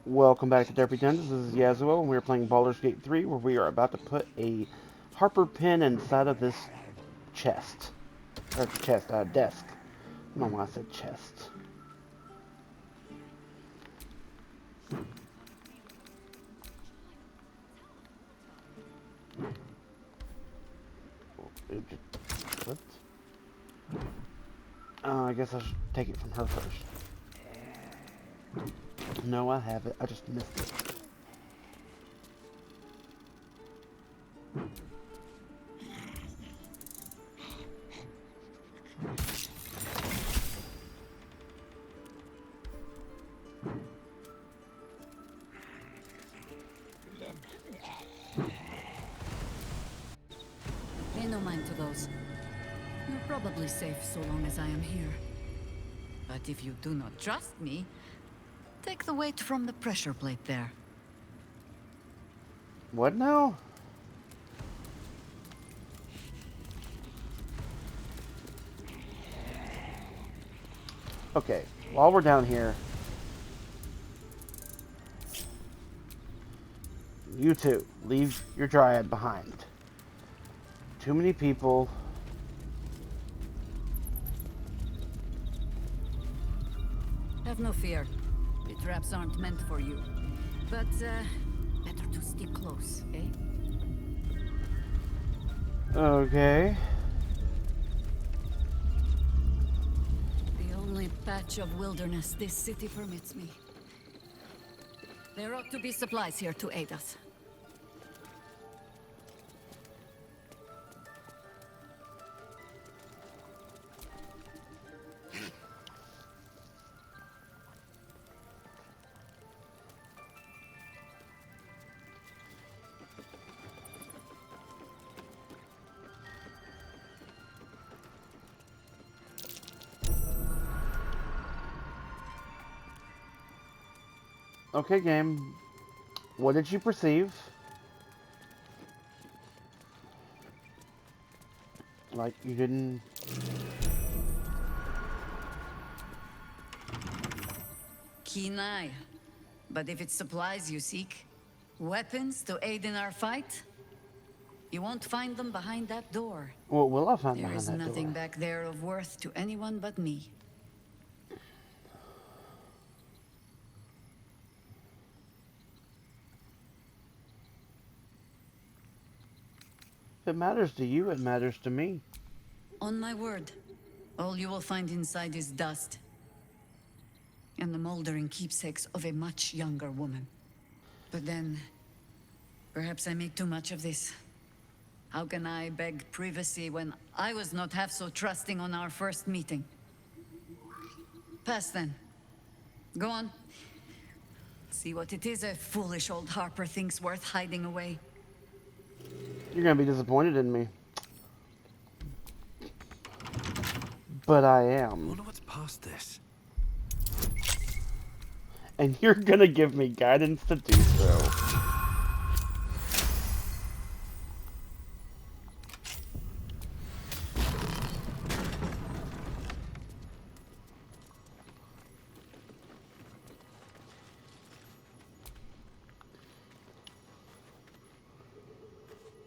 Welcome back to Derpy Dungeons. This is Yasuo, and we're playing Baldur's Gate 3, where we are about to put a Harper pin inside of this chest. Or chest, desk. I don't know why I said chest. It just flipped. I guess I should take it from her first. No, I have it. I just missed it. Pay no mind to those. You're probably safe so long as I am here. But if you do not trust me, take the weight from the pressure plate there. What now? Okay, while we're down here, you two, leave your dryad behind. Too many people. Have no fear. The traps aren't meant for you. But, better to stick close, eh? Okay. The only patch of wilderness this city permits me. There ought to be supplies here to aid us. Okay, game. What did you perceive? Like, you didn't... Keen eye. But if it's supplies you seek, weapons to aid in our fight, you won't find them behind that door. What will I find There behind is that nothing door? back there of worth to anyone but me. If it matters to you, it matters to me. On my word, all you will find inside is dust. And the moldering keepsakes of a much younger woman. But then, perhaps I make too much of this. How can I beg privacy when I was not half so trusting on our first meeting? Pass then. Go on. See what it is a foolish old Harper thinks worth hiding away. You're gonna be disappointed in me. But I I am. wonder what's past this. And you're gonna give me guidance to do so.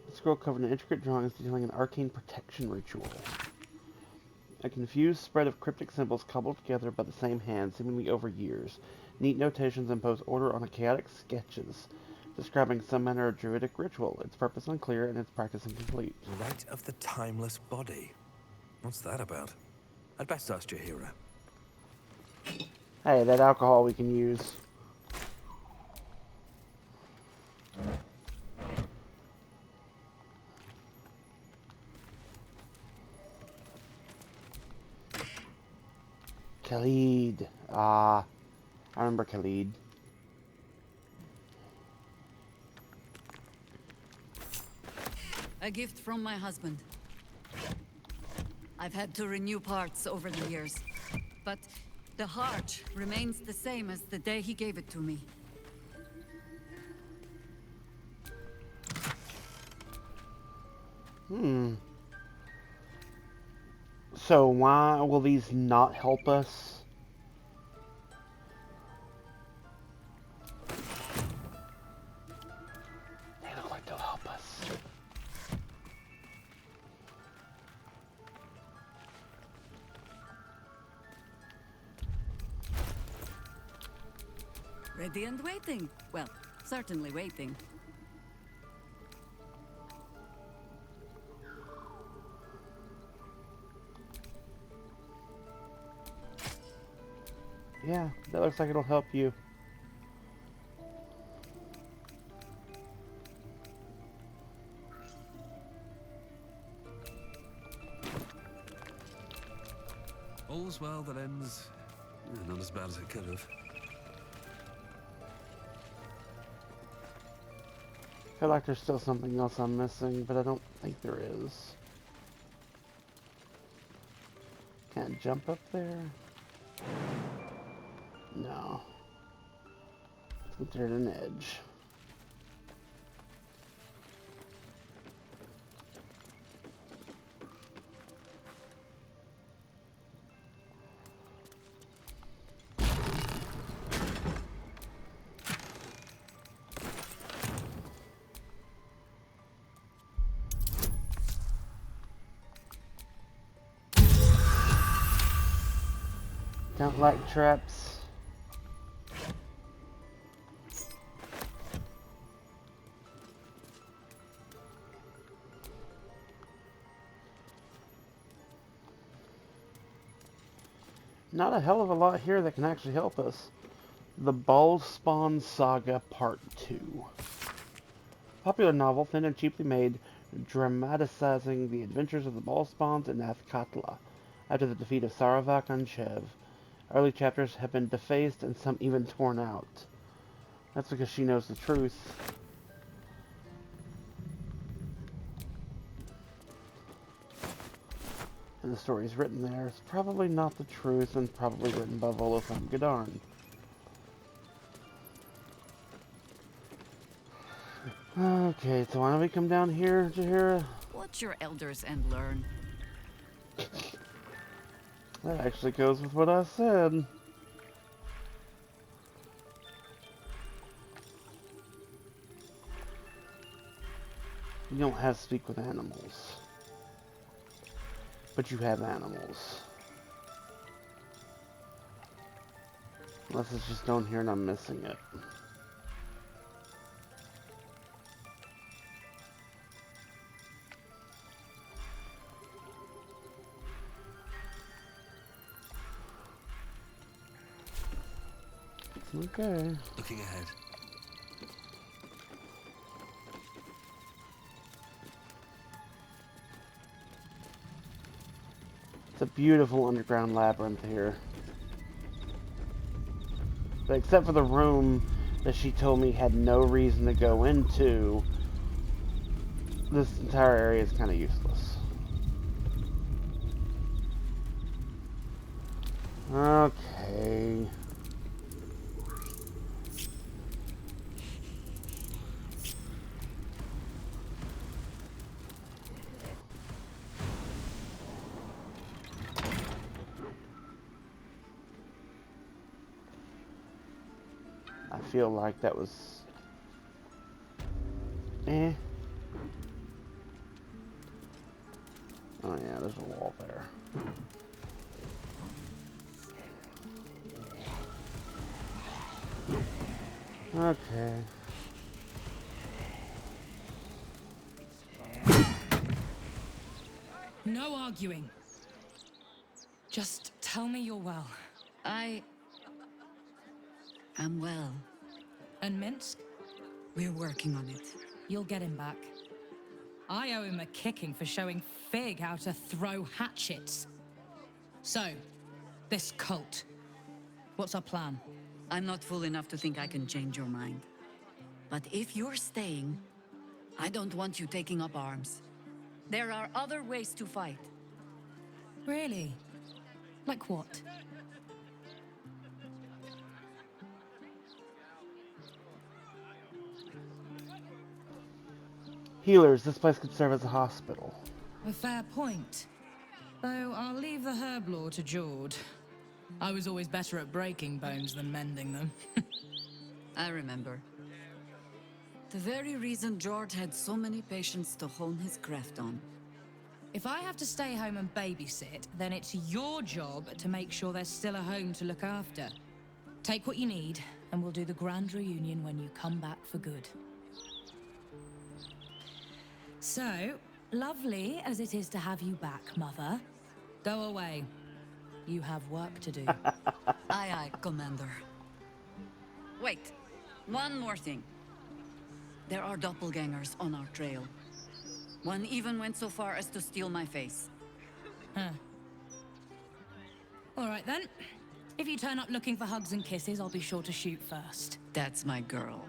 The scroll covered in intricate drawings detailing an arcane protection ritual. A confused spread of cryptic symbols cobbled together by the same hand, seemingly over years. Neat notations impose order on the chaotic sketches, describing some manner of druidic ritual, its purpose unclear and its practice incomplete. Rite of the Timeless Body. What's that about? I'd best ask Jahira. Hey, that alcohol we can use. Khalid. Ah, I remember Khalid. A gift from my husband. I've had to renew parts over the years, but the heart remains the same as the day he gave it to me. So why will these not help us? Ready and waiting. Well, certainly waiting. Yeah, that looks like it'll help you. All's well that ends not as bad as it could have. I feel like there's still something else I'm missing, but I don't think there is. Can't jump up there? No. It's considered an edge. Don't like traps. Not a hell of a lot here that can actually help us. The Ballspawn Saga Part 2. Popular novel, thin and cheaply made, dramatizing the adventures of the Ballspawns in Athkatla after the defeat of Saravak on Chev. Early chapters have been defaced and some even torn out. That's because she knows the truth. And the stories written there is probably not the truth and probably written by Volothan Gadarn. Okay, so why don't we come down here, Jaheira? Watch your elders and learn. That actually goes with what I said. You don't have to speak with animals. But you have animals. Unless it's just down here and I'm missing it. Okay. Looking ahead. It's a beautiful underground labyrinth here. But except for the room that she told me had no reason to go into, this entire area is kind of useless. Okay. I feel like that was... Oh yeah, there's a wall there. Okay. No arguing. Just tell me you're well. I am well. And Minsk? We're working on it. You'll get him back. I owe him a kicking for showing Fig how to throw hatchets. So, this cult. What's our plan? I'm not fool enough to think I can change your mind. But if you're staying, I don't want you taking up arms. There are other ways to fight. Really? Like what? Healers, this place could serve as a hospital. A fair point. Though I'll leave the herb lore to Jord. I was always better at breaking bones than mending them. I remember. The very reason George had so many patients to hone his craft on. If I have to stay home and babysit, then it's your job to make sure there's still a home to look after. Take what you need, and we'll do the grand reunion when you come back for good. So, lovely as it is to have you back, Mother, go away. You have work to do. Aye, aye, Commander. Wait, one more thing. There are doppelgangers on our trail. One even went so far as to steal my face. Huh. All right then. If you turn up looking for hugs and kisses, I'll be sure to shoot first. That's my girl.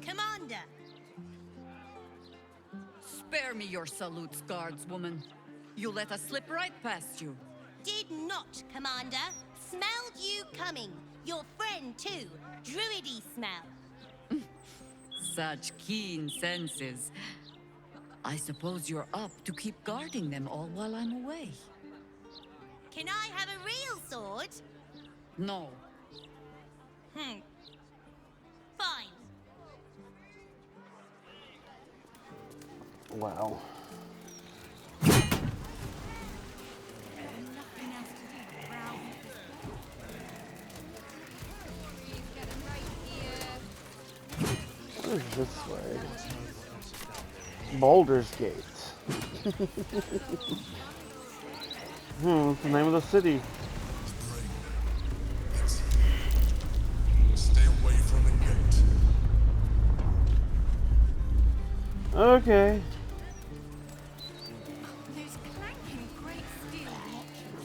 Commander! Spare me your salutes, guardswoman. You let us slip right past you. Did not, Commander. Smelled you coming. Your friend, too. Druidy smell. Such keen senses. I suppose you're up to keep guarding them all while I'm away. Can I have a real sword? No. Fine. Wow. What is this way? Baldur's Gate. What's the name of the city? Stay away from the gate. Okay. Those clanking great steel watches.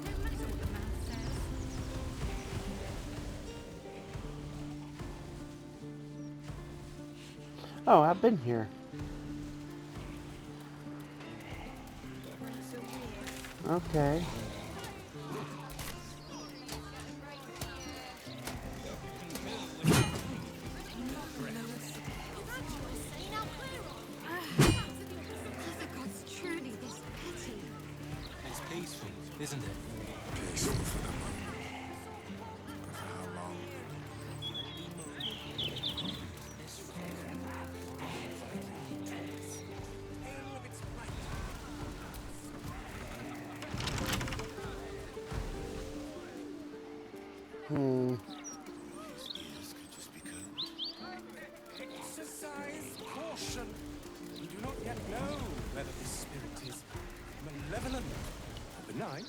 No matter what the man says. Oh, I've been here. Okay. Are the gods truly this petty? It's peaceful, isn't it? Peaceful for the moment. But for how long? His ears could just be curled. Exercise caution. We do not yet know whether this spirit is malevolent or benign.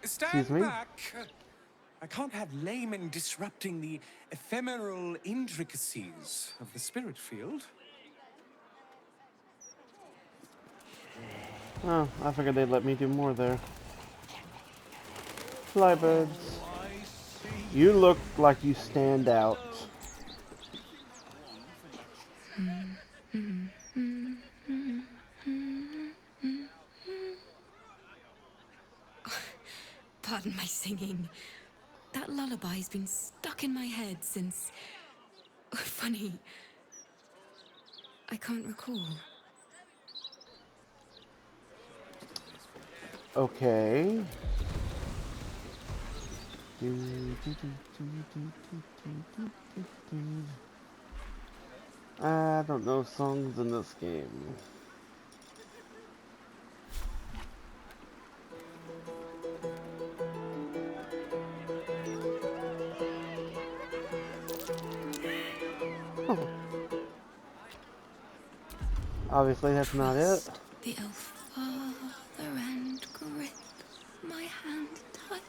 Stand Excuse me? back. I can't have laymen disrupting the ephemeral intricacies of the spirit field. Oh, I figured they'd let me do more there. Flybirds. You look like you stand out. Pardon my singing. That lullaby's been stuck in my head since... Oh, funny. I can't recall. Okay. I don't know songs in this game. Oh. Obviously that's not it. The elf father and grip my hand tight.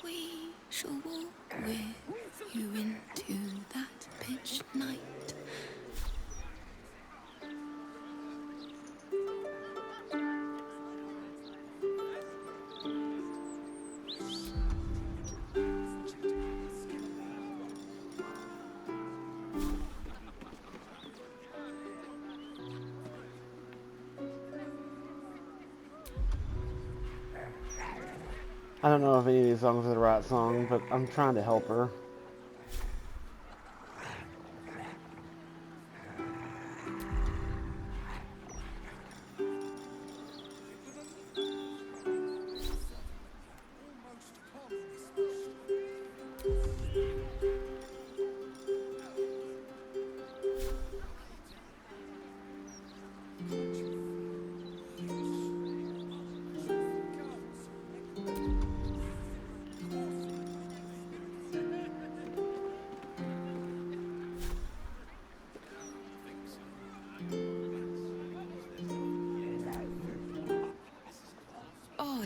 We shall walk with you into that pitch night. I don't know if any of these songs are the right song, but I'm trying to help her.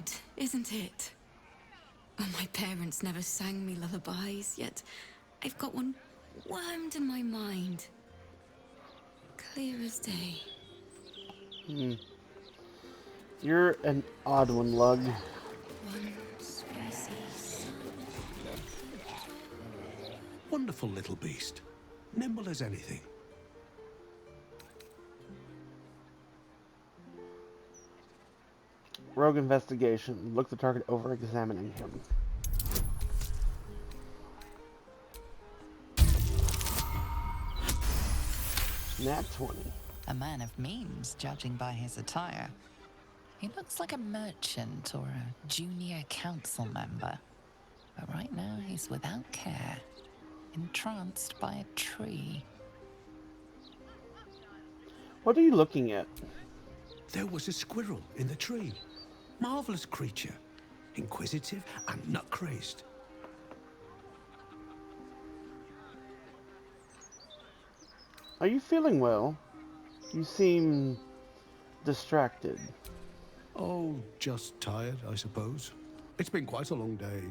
odd, isn't it? Oh, my parents never sang me lullabies, yet I've got one wormed in my mind. Clear as day. You're an odd one, Lug. One species. Wonderful little beast. Nimble as anything. Rogue investigation. Look the target over examining him. Nat 20. A man of means, judging by his attire. He looks like a merchant or a junior council member. But right now he's without care, entranced by a tree. What are you looking at? There was a squirrel in the tree. Marvelous creature. Inquisitive and nut-crazed. Are you feeling well? You seem distracted. Oh, just tired, I suppose. It's been quite a long day.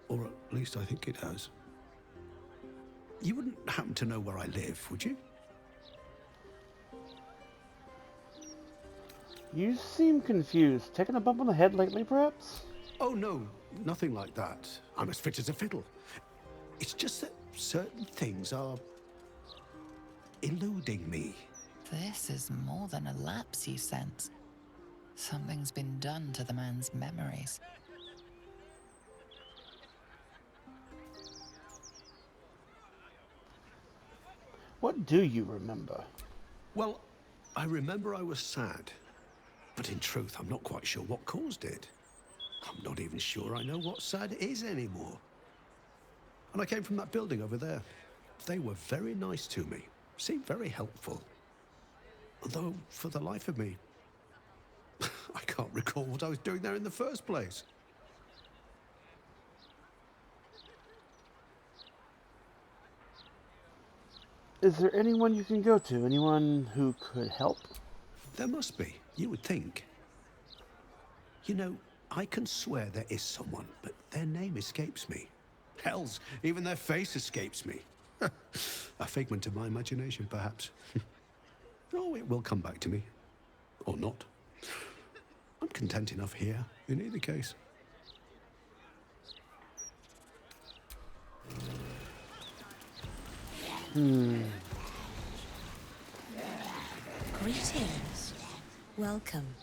Or at least I think it has. You wouldn't happen to know where I live, would you? You seem confused. Taking a bump on the head lately, perhaps? Oh, no, nothing like that. I'm as fit as a fiddle. It's just that certain things are eluding me. This is more than a lapse, you sense. Something's been done to the man's memories. What do you remember? Well, I remember I was sad. But in truth, I'm not quite sure what caused it. I'm not even sure I know what sad is anymore. And I came from that building over there. They were very nice to me. Seemed very helpful. Although, for the life of me, I can't recall what I was doing there in the first place. Is there anyone you can go to? Anyone who could help? There must be, you would think. You know, I can swear there is someone, but their name escapes me. Hells, even their face escapes me. A figment of my imagination, perhaps. Oh, it will come back to me. Or not. I'm content enough here, in either case. Greetings. Welcome.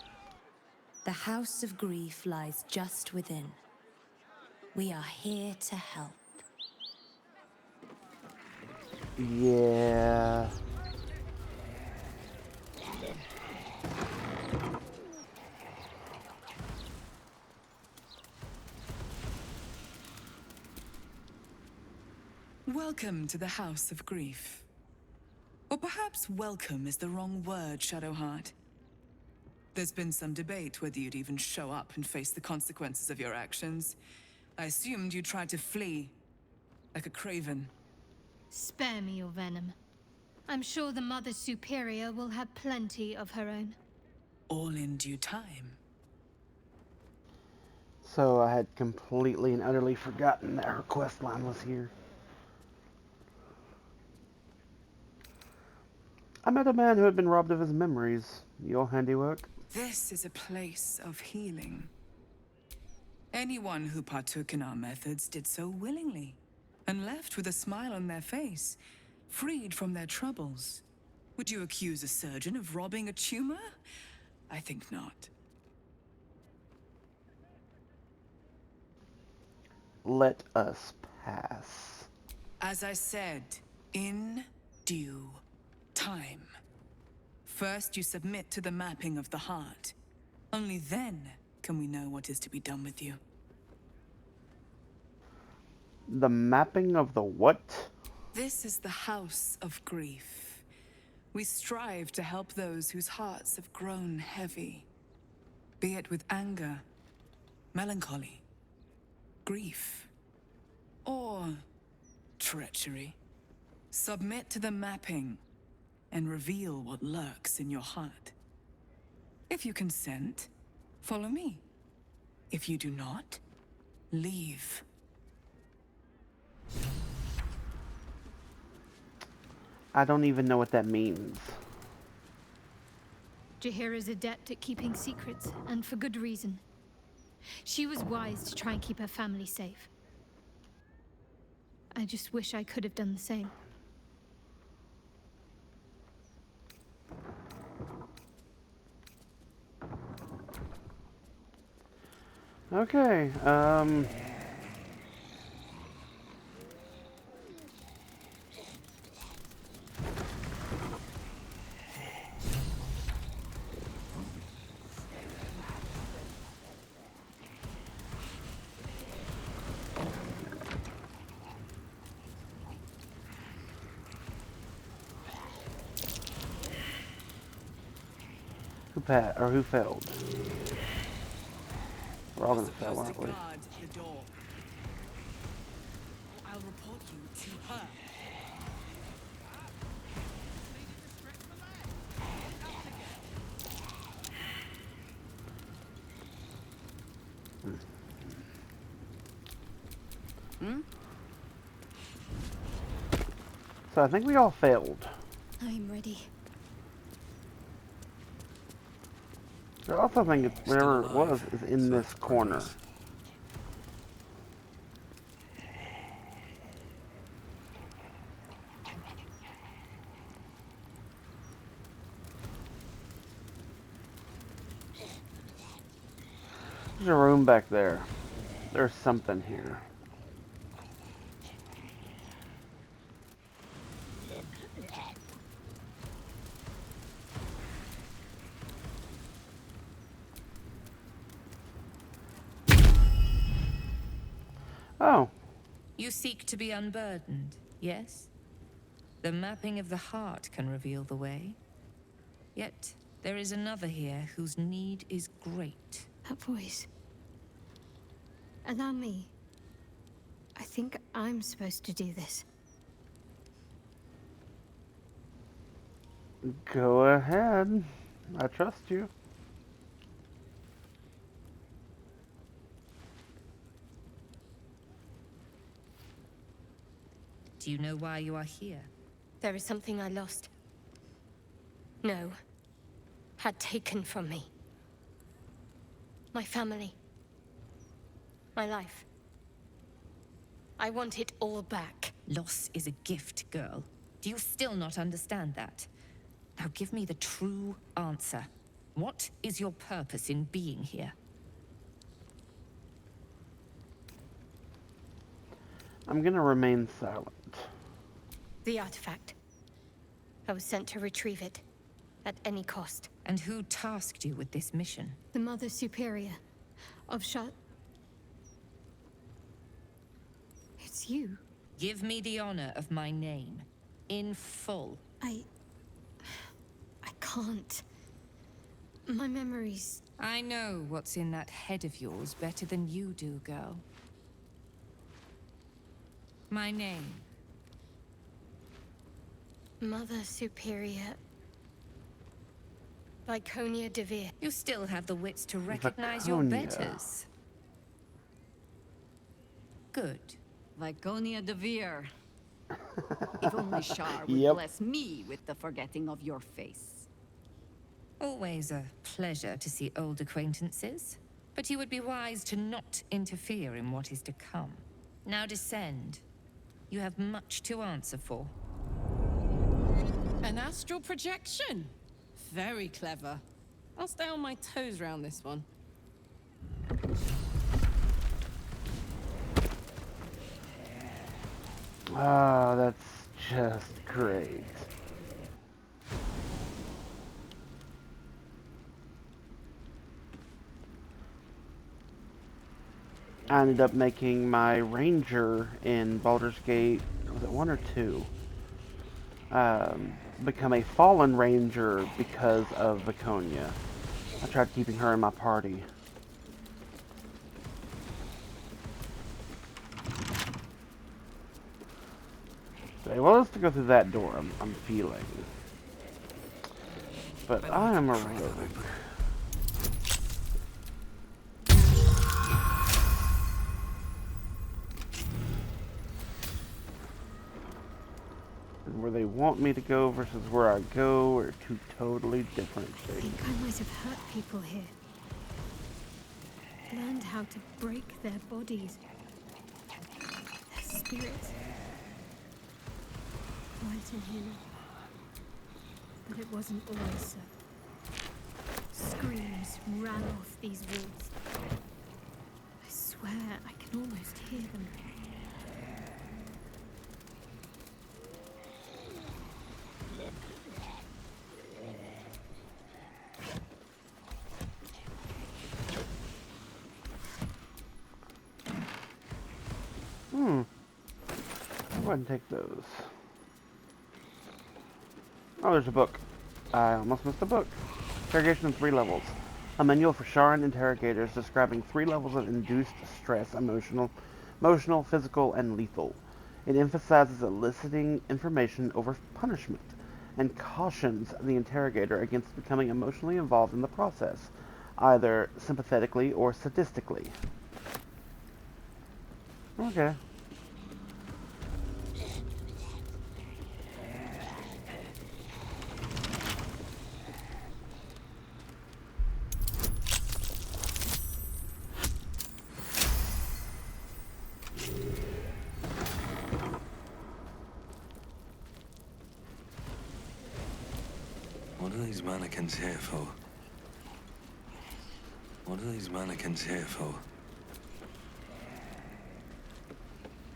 The House of Grief lies just within. We are here to help. Yeah. Welcome to the House of Grief. Or perhaps welcome is the wrong word, Shadowheart. There's been some debate whether you'd even show up and face the consequences of your actions. I assumed you tried to flee, like a craven. Spare me your venom. I'm sure the Mother Superior will have plenty of her own. All in due time. So I had completely and utterly forgotten that her quest line was here. I met a man who had been robbed of his memories. Your handiwork? This is a place of healing. Anyone who partook in our methods did so willingly, and left with a smile on their face, freed from their troubles. Would you accuse a surgeon of robbing a tumor? I think not. Let us pass. As I said, in due time. First, you submit to the mapping of the heart. Only then can we know what is to be done with you. The mapping of the what? This is the House of Grief. We strive to help those whose hearts have grown heavy. Be it with anger, melancholy, grief, or treachery. Submit to the mapping and reveal what lurks in your heart. If you consent, follow me. If you do not, leave. I don't even know what that means. Jaheira's adept at keeping secrets, and for good reason. She was wise to try and keep her family safe. I just wish I could have done the same. Okay, who failed? We're all gonna fail, aren't we? Guard the door. I'll report you to her. So I think we all failed. I'm ready. I also think it's whatever it was is in this corner. There's a room back there. There's something here. Oh. You seek to be unburdened, yes? The mapping of the heart can reveal the way. Yet, there is another here whose need is great. That voice. Allow me. I think I'm supposed to do this. Go ahead. I trust you. Do you know why you are here? There is something I lost. No. Had taken from me. My family. My life. I want it all back. Loss is a gift, girl. Do you still not understand that? Now give me the true answer. What is your purpose in being here? I'm gonna remain silent. The artifact. I was sent to retrieve it. At any cost. And who tasked you with this mission? The Mother Superior of Shut. It's you. Give me the honor of my name. In full. I can't. My memories... I know what's in that head of yours better than you do, girl. My name. Mother Superior... Viconia Devere. You still have the wits to recognize your betters. Good. Viconia Devere. If only Shar would bless me with the forgetting of your face. Always a pleasure to see old acquaintances. But you would be wise to not interfere in what is to come. Now descend. You have much to answer for. An astral projection? Very clever. I'll stay on my toes around this one. Oh, that's just great. I ended up making my ranger in Baldur's Gate, was it 1 or 2? Become a fallen ranger because of Viconia. I tried keeping her in my party. Okay, well, let's go through that door, I'm feeling. But I am a rogue. want me to go versus where I go are two totally different I things. think I might have hurt people here. Learned how to break their bodies. Their spirits. Right in here. But it wasn't always so. Screams ran off these walls. I swear I can almost hear them. I'll go ahead and take those. Oh, there's a book. I almost missed a book. Interrogation in 3 levels. A manual for Sharan interrogators describing 3 levels of induced stress, emotional, physical, and lethal. It emphasizes eliciting information over punishment and cautions the interrogator against becoming emotionally involved in the process, either sympathetically or sadistically. Okay. What are these mannequins here for? What are these mannequins here for?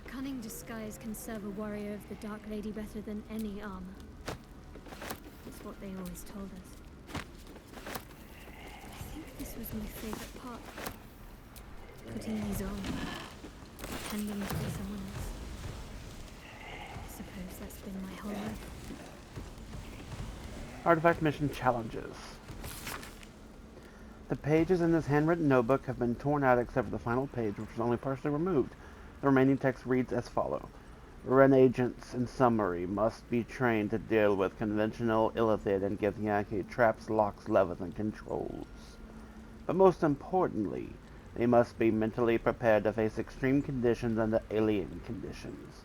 Cunning disguise can serve a warrior of the Dark Lady better than any armor. That's what they always told us. I think this was my favorite part. Putting these on. Pretending to be someone else. I suppose that's been my whole life. Artifact mission challenges. The pages in this handwritten notebook have been torn out except for the final page, which was only partially removed. The remaining text reads as follows. Ren agents, in summary, must be trained to deal with conventional illithid and Githyanki traps, locks, levers, and controls. But most importantly, they must be mentally prepared to face extreme conditions under alien conditions.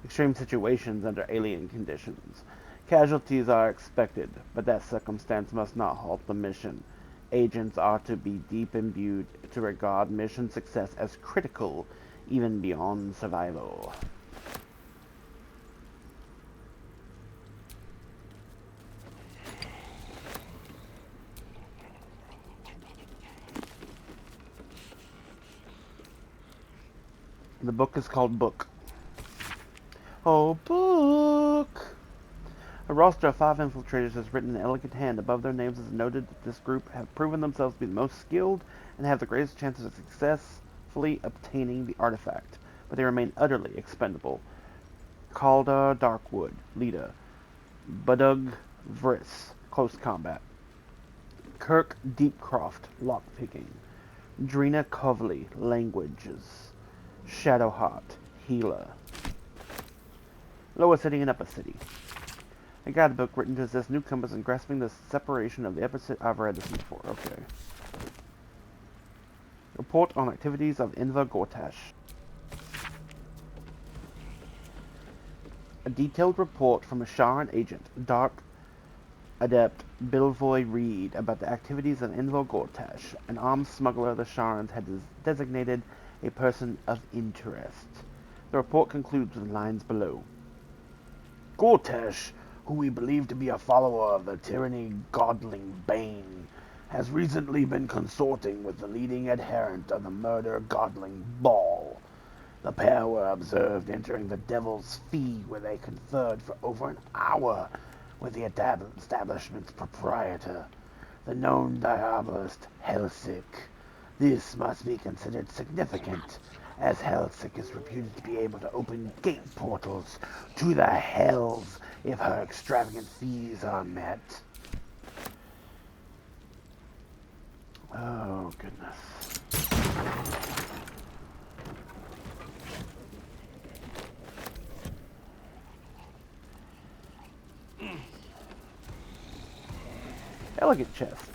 Extreme situations under alien conditions. Casualties are expected, but that circumstance must not halt the mission. Agents are to be deep imbued to regard mission success as critical, even beyond survival. The book is called Book. Oh, Book! A roster of 5 infiltrators is written in elegant hand. Above their names is noted that this group have proven themselves to be the most skilled and have the greatest chances of successfully obtaining the artifact, but they remain utterly expendable. Calder Darkwood, leader. Budug Vriss, close combat. Kirk Deepcroft, lockpicking. Drina Kovley, languages. Shadowheart, healer. Lower City and Upper City. A guidebook written to assist newcomers in grasping the separation of the Upper City. I've read this before, okay. Report on activities of Inva Gortash. A detailed report from a Sharan agent, Dark Adept Bilvoy Reed, about the activities of Inva Gortash, an arms smuggler the Sharans had designated a person of interest. The report concludes with lines below. Gortash, who we believe to be a follower of the tyranny Godling Bane, has recently been consorting with the leading adherent of the murder Godling Ball. The pair were observed entering the Devil's Fee, where they conferred for over an hour with the establishment's proprietor, the known Diabolist Helsik. This must be considered significant, as Helsik is reputed to be able to open gate portals to the Hells if her extravagant fees are met. Oh, goodness. Elegant chest.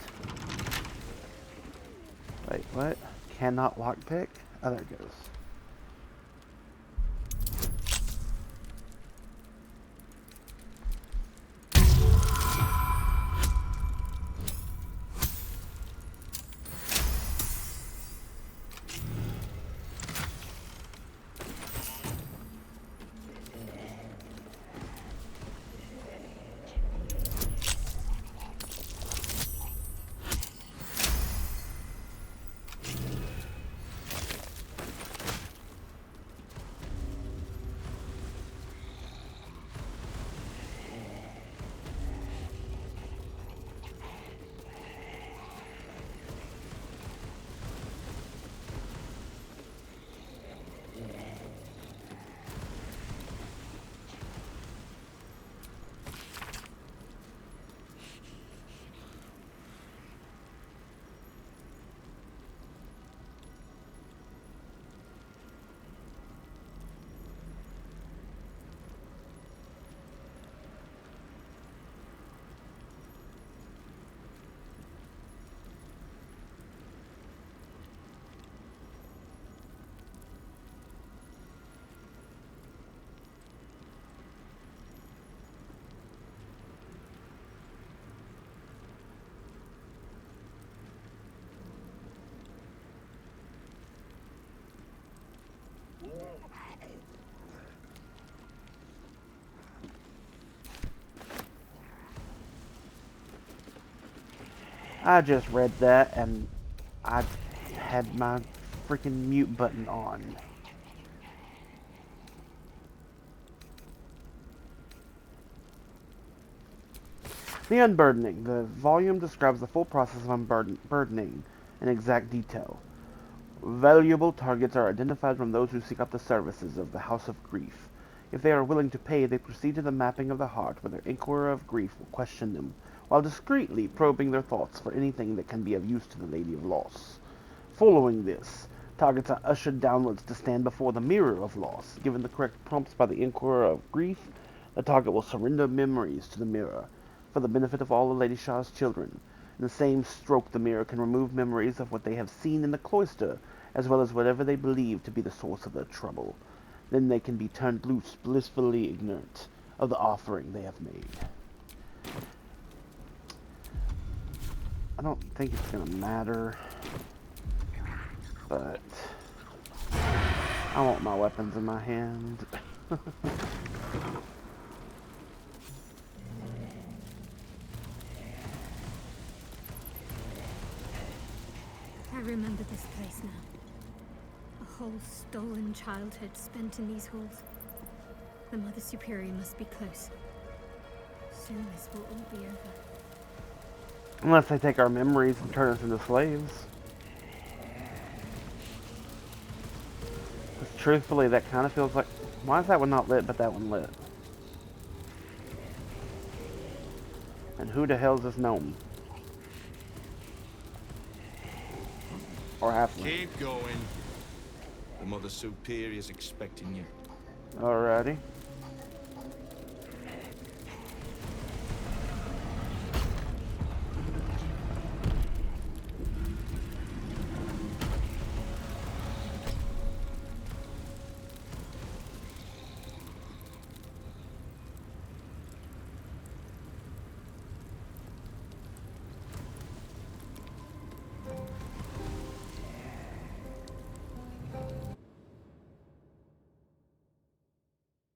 Wait, what? Cannot lockpick? Oh, there it goes. I just read that and I had my freaking mute button on. The unburdening. The volume describes the full process of unburdening in exact detail. Valuable targets are identified from those who seek out the services of the House of Grief. If they are willing to pay, they proceed to the mapping of the heart, where their Inquirer of Grief will question them, while discreetly probing their thoughts for anything that can be of use to the Lady of Loss. Following this, targets are ushered downwards to stand before the Mirror of Loss. Given the correct prompts by the Inquirer of Grief, the target will surrender memories to the Mirror, for the benefit of all the Lady Shah's children. In the same stroke, the Mirror can remove memories of what they have seen in the cloister, as well as whatever they believe to be the source of their trouble. Then they can be turned loose, blissfully ignorant of the offering they have made. I don't think it's gonna matter, but I want my weapons in my hand. I remember this place now. A whole stolen childhood spent in these halls. The Mother Superior must be close. Soon this will all be over. Unless they take our memories and turn us into slaves. Because truthfully, that kind of feels like... Why is that one not lit, but that one lit? And who the hell is this gnome? Or halfling? Keep going. The Mother Superior's expecting you. Alrighty.